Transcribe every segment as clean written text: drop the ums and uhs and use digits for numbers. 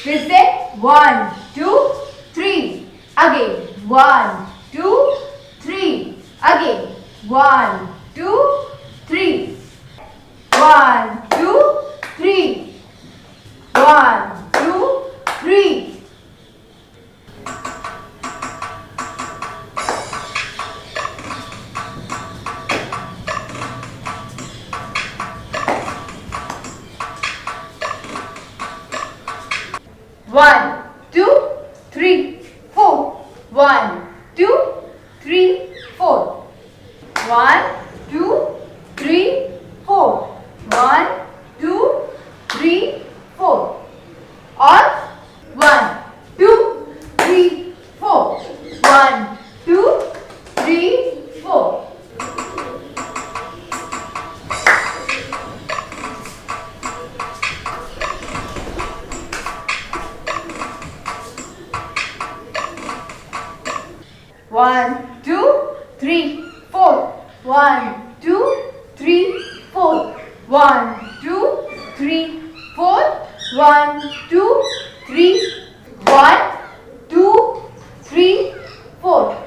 We'll say 1, 2, 3. Again 1, 2, 3. Again 1, 2, 3. 1, 2, 3. 1, 2, 3. One, two, three, four. 1, 2, 3, 4. 1, 2, 3, 4. 1, 2, 3, 4. Or 1, 2, 3, 4. 1, 2, 3, 4. One, two, three, four. 1, 2, 3, 4. 1, 2, 3, 4. 1, 2, 3. 1, 2, 3, 4.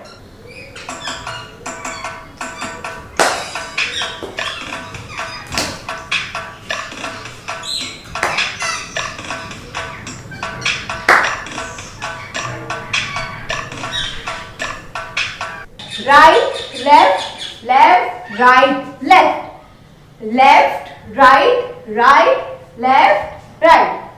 Right, left, left, right, left. Left, right, right, left, right.